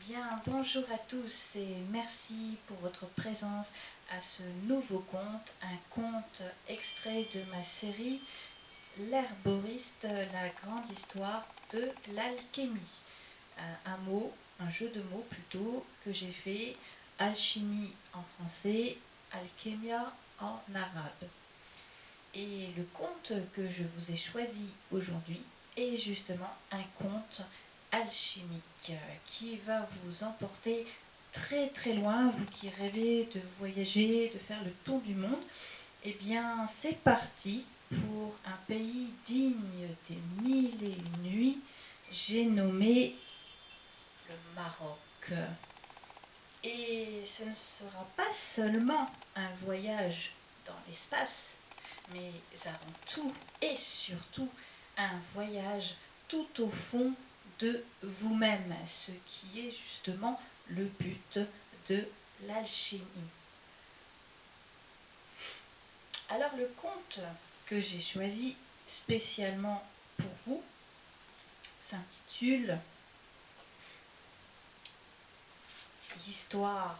Bien, bonjour à tous et merci pour votre présence à ce nouveau conte, un conte extrait de ma série L'herboriste, la grande histoire de l'alchimie. Un jeu de mots plutôt, que j'ai fait, alchimie en français, alchemia en arabe. Et le conte que je vous ai choisi aujourd'hui est justement un conte alchimique qui va vous emporter très très loin, vous qui rêvez de voyager, de faire le tour du monde. Eh bien, c'est parti pour un pays digne des mille et une nuits. J'ai nommé le Maroc. Et ce ne sera pas seulement un voyage dans l'espace, mais avant tout et surtout un voyage tout au fond de vous-même, ce qui est justement le but de l'alchimie. Alors le conte que j'ai choisi spécialement pour vous s'intitule L'histoire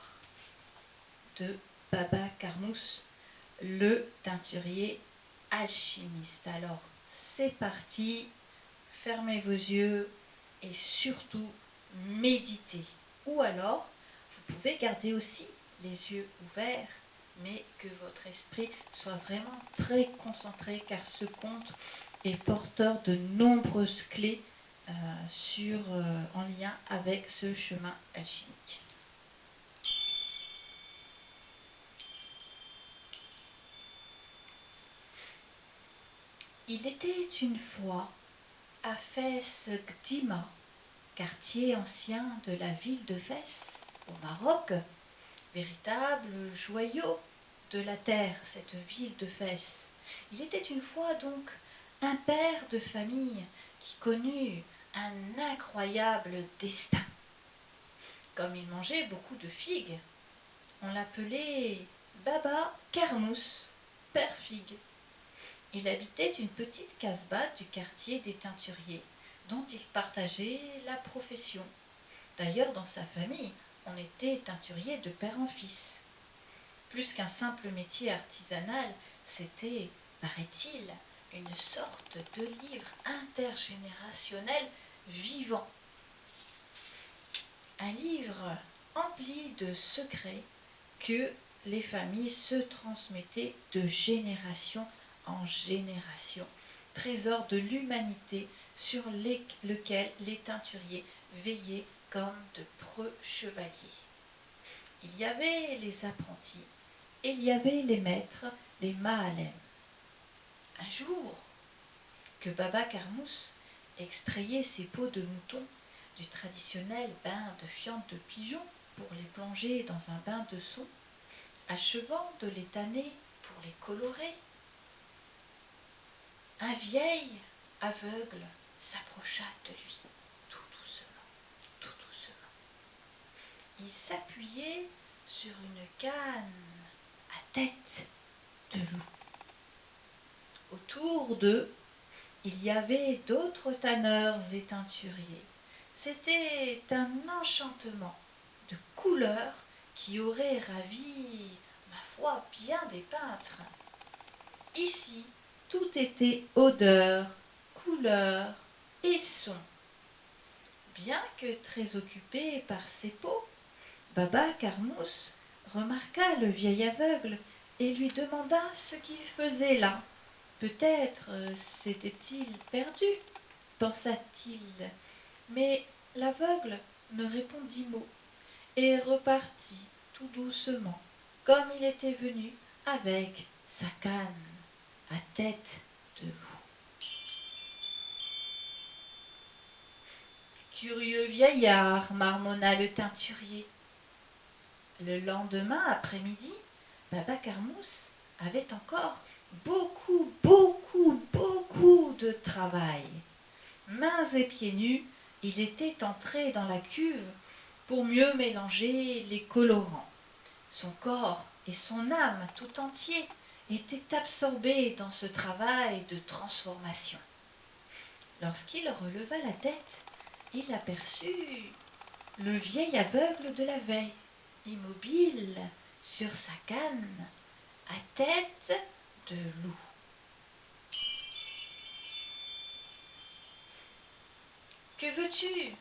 de Baba Carmousse, le teinturier alchimiste. Alors c'est parti, fermez vos yeux et surtout méditez. Ou alors, vous pouvez garder aussi les yeux ouverts, mais que votre esprit soit vraiment très concentré, car ce conte est porteur de nombreuses clés en lien avec ce chemin alchimique. Il était une fois à Fès Gdima, quartier ancien de la ville de Fès, au Maroc, véritable joyau de la terre, cette ville de Fès. Il était une fois donc un père de famille qui connut un incroyable destin. Comme il mangeait beaucoup de figues, on l'appelait Baba Carmousse, père figue. Il habitait une petite casbah du quartier des teinturiers, dont il partageait la profession. D'ailleurs, dans sa famille, on était teinturier de père en fils. Plus qu'un simple métier artisanal, c'était, paraît-il, une sorte de livre intergénérationnel vivant. Un livre empli de secrets que les familles se transmettaient de génération en génération. Trésor de l'humanité sur lequel les teinturiers veillaient comme de preux chevaliers. Il y avait les apprentis et il y avait les maîtres, les Mahalem. Un jour, que Baba Carmousse extrayait ses peaux de mouton du traditionnel bain de fientes de pigeon pour les plonger dans un bain de son, achevant de les tanner pour les colorer, un vieil aveugle s'approcha de lui, tout doucement, tout doucement. Il s'appuyait sur une canne à tête de loup. Autour d'eux, il y avait d'autres tanneurs et teinturiers. C'était un enchantement de couleurs qui aurait ravi, ma foi, bien des peintres. Ici, tout était odeur, couleur et son. Bien que très occupé par ses peaux, Baba Carmousse remarqua le vieil aveugle et lui demanda ce qu'il faisait là. Peut-être s'était-il perdu, pensa-t-il, mais l'aveugle ne répondit mot et repartit tout doucement, comme il était venu, avec sa canne à tête de loup. Curieux vieillard, marmonna le teinturier. Le lendemain après-midi, Baba Carmousse avait encore beaucoup de travail. Mains et pieds nus, il était entré dans la cuve pour mieux mélanger les colorants. Son corps et son âme tout entier étaient absorbés dans ce travail de transformation. Lorsqu'il releva la tête, il aperçut le vieil aveugle de la veille, immobile sur sa canne, à tête de loup. « Que veux-tu,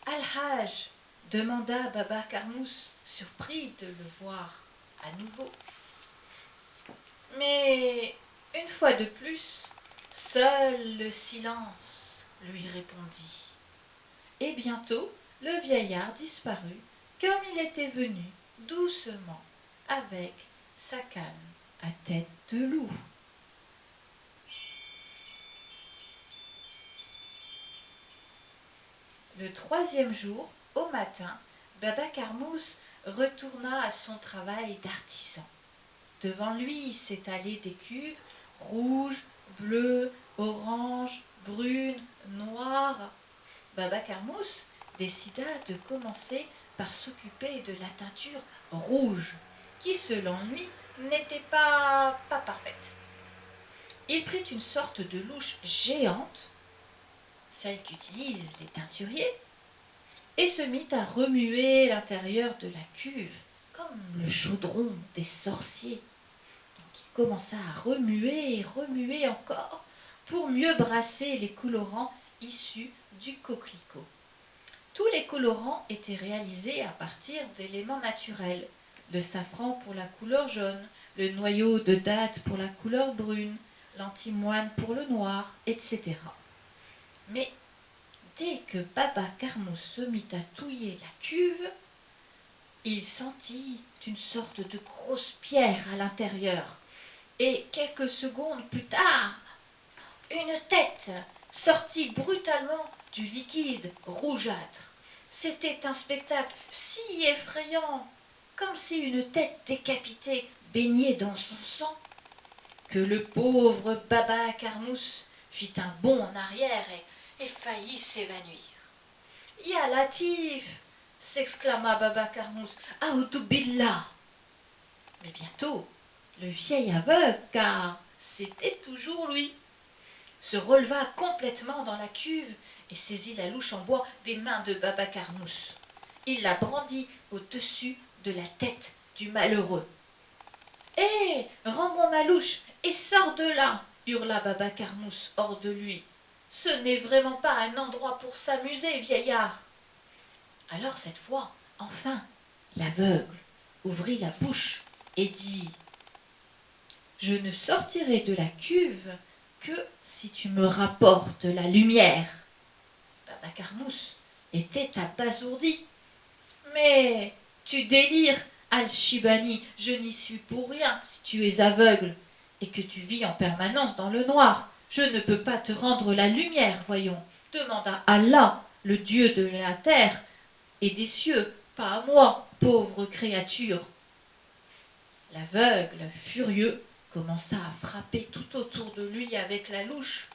Al-Hajj » demanda Baba Carmousse, surpris de le voir à nouveau. Mais, une fois de plus, seul le silence lui répondit. Et bientôt, le vieillard disparut, comme il était venu, doucement, avec sa canne à tête de loup. Le 3e jour, au matin, Baba Carmousse retourna à son travail d'artisan. Devant lui s'étalaient des cuves rouges, bleues, oranges, brunes, noires. Baba Carmousse décida de commencer par s'occuper de la teinture rouge, qui selon lui n'était pas parfaite. Il prit une sorte de louche géante, celle qu'utilisent les teinturiers, et se mit à remuer l'intérieur de la cuve, comme le chaudron des sorciers. Donc il commença à remuer et remuer encore, pour mieux brasser les colorants issus du coquelicot. Tous les colorants étaient réalisés à partir d'éléments naturels, le safran pour la couleur jaune, le noyau de date pour la couleur brune, l'antimoine pour le noir, etc. Mais dès que Baba Carmousse se mit à touiller la cuve, il sentit une sorte de grosse pierre à l'intérieur. Et quelques secondes plus tard, une tête sortit brutalement du liquide rougeâtre. C'était un spectacle si effrayant, comme si une tête décapitée baignait dans son sang, que le pauvre Baba Carmousse fit un bond en arrière et faillit s'évanouir. « Ya Latif » s'exclama Baba Carmousse, « Aoudou billah » Mais bientôt, le vieil aveugle, car c'était toujours lui, se releva complètement dans la cuve et saisit la louche en bois des mains de Baba Carmousse. Il la brandit au-dessus de la tête du malheureux. « Hé, rends-moi ma louche et sors de là !» hurla Baba Carmousse hors de lui. « Ce n'est vraiment pas un endroit pour s'amuser, vieillard !» Alors cette fois, enfin, l'aveugle ouvrit la bouche et dit « Je ne sortirai de la cuve que si tu me rapportes la lumière. » Baba Carmousse était abasourdi. « Mais tu délires, Al-Shibani, je n'y suis pour rien si tu es aveugle et que tu vis en permanence dans le noir. Je ne peux pas te rendre la lumière, voyons. Demande à Allah, le Dieu de la terre et des cieux, pas à moi, pauvre créature. » L'aveugle, furieux, commença à frapper tout autour de lui avec la louche,